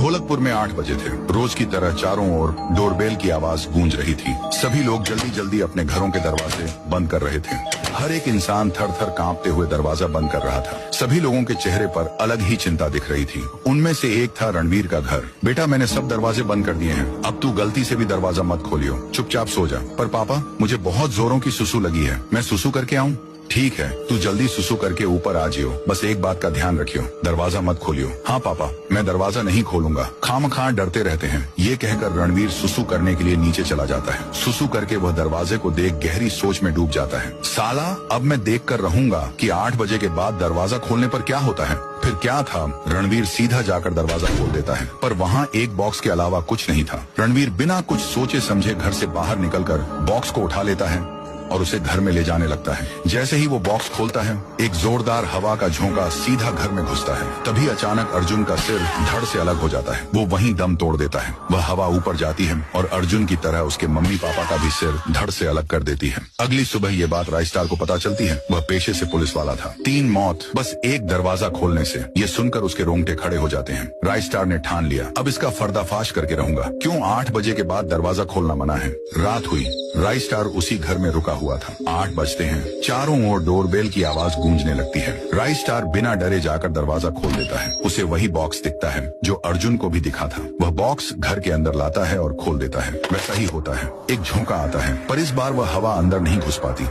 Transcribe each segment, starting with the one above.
ढोलकपुर में 8 बजे थे। रोज की तरह चारों ओर डोरबेल की आवाज गूंज रही थी। सभी लोग जल्दी जल्दी अपने घरों के दरवाजे बंद कर रहे थे। हर एक इंसान थर थर कांपते हुए दरवाजा बंद कर रहा था। सभी लोगों के चेहरे पर अलग ही चिंता दिख रही थी। उनमें से एक था रणवीर का घर। बेटा, मैंने सब दरवाजे बंद कर दिए हैं, अब तू गलती से भी दरवाजा मत खोलियो, चुपचाप सो जा। पर पापा, मुझे बहुत जोरों की सुसु लगी है, मैं सुसु करके आऊं? ठीक है, तू जल्दी सुसु करके ऊपर आ जियो, बस एक बात का ध्यान रखियो, दरवाजा मत खोलियो। हाँ पापा, मैं दरवाजा नहीं खोलूंगा, खामखा डरते रहते हैं। ये कहकर रणवीर सुसु करने के लिए नीचे चला जाता है। सुसु करके वह दरवाजे को देख गहरी सोच में डूब जाता है। साला, अब मैं देख कर रहूंगा कि 8 बजे के बाद दरवाजा खोलने पर क्या होता है। फिर क्या था, रणवीर सीधा जाकर दरवाजा खोल देता है, पर वहाँ एक बॉक्स के अलावा कुछ नहीं था। रणवीर बिना कुछ सोचे समझे घर से बाहर निकलकर बॉक्स को उठा लेता है और उसे घर में ले जाने लगता है। जैसे ही वो बॉक्स खोलता है, एक जोरदार हवा का झोंका सीधा घर में घुसता है। तभी अचानक अर्जुन का सिर धड़ से अलग हो जाता है। वो वहीं दम तोड़ देता है। वह हवा ऊपर जाती है और अर्जुन की तरह उसके मम्मी पापा का भी सिर धड़ से अलग कर देती है। अगली सुबह ये बात राइस्टार को पता चलती है। वह पेशे से पुलिस वाला था। 3 मौत बस एक दरवाजा खोलने से। ये सुनकर उसके रोंगटे खड़े हो जाते हैं। राइस्टार ने ठान लिया, अब इसका पर्दाफाश करके रहूंगा। क्यों 8 बजे के बाद दरवाजा खोलना मना है? रात हुई। राइस्टार उसी घर में रुका हुआ था। 8 बजते हैं। चारों ओर डोरबेल की आवाज गूंजने लगती है। राइस्टार बिना डरे जाकर दरवाजा खोल देता है। उसे वही बॉक्स दिखता है जो अर्जुन को भी दिखा था। वह बॉक्स घर के अंदर लाता है और खोल देता है। वैसा ही होता है। एक झोंका आता है, पर इस बार वह हवा अंदर नहीं घुस पाती।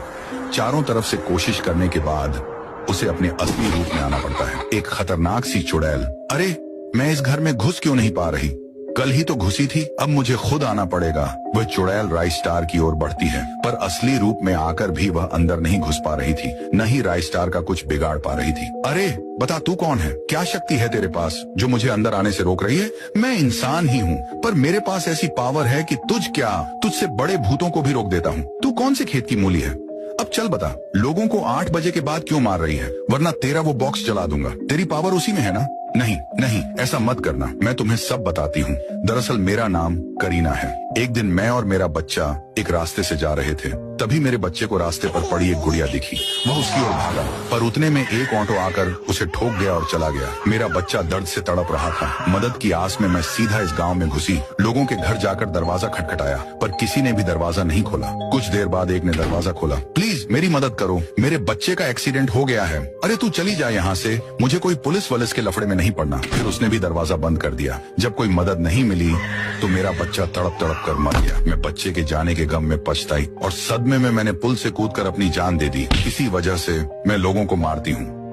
चारों तरफ से कोशिश करने के बाद उसे अपने असली रूप में आना पड़ता है। एक खतरनाक सी चुड़ैल। अरे, मैं इस घर में घुस क्यों नहीं पा रही? कल ही तो घुसी थी, अब मुझे खुद आना पड़ेगा। वह चुड़ैल राइस्टार की ओर बढ़ती है, पर असली रूप में आकर भी वह अंदर नहीं घुस पा रही थी, न ही राइस्टार का कुछ बिगाड़ पा रही थी। अरे बता, तू कौन है? क्या शक्ति है तेरे पास जो मुझे अंदर आने से रोक रही है? मैं इंसान ही हूँ, पर मेरे पास ऐसी पावर है कि तुझसे बड़े भूतों को भी रोक देता हूँ। तू कौन से खेत की मूली है? अब चल बता, लोगों को 8 बजे के बाद क्यों मार रही है? वरना तेरा वो बॉक्स जला दूंगा। तेरी पावर उसी में है ना? नहीं नहीं, ऐसा मत करना, मैं तुम्हें सब बताती हूँ। दरअसल मेरा नाम करीना है। एक दिन मैं और मेरा बच्चा एक रास्ते से जा रहे थे। तभी मेरे बच्चे को रास्ते पर पड़ी एक गुड़िया दिखी। वह उसकी ओर भागा, पर उतने में एक ऑटो आकर उसे ठोक गया और चला गया। मेरा बच्चा दर्द से तड़प रहा था। मदद की आस में मैं सीधा इस गांव में घुसी। लोगों के घर जाकर दरवाजा खटखटाया, पर किसी ने भी दरवाजा नहीं खोला। कुछ देर बाद एक ने दरवाजा खोला। प्लीज मेरी मदद करो, मेरे बच्चे का एक्सीडेंट हो गया है। अरे तू चली जा यहाँ से, मुझे कोई पुलिस वलिस के लफड़े में नहीं पड़ना। फिर उसने भी दरवाजा बंद कर दिया। जब कोई मदद नहीं मिली तो मेरा बच्चा तड़प तड़प कर मर गया। मैं बच्चे के जाने के गम में पछताई और सदमे में मैंने पुल से कूदकर अपनी जान दे दी। इसी वजह से मैं लोगों को मारती हूँ।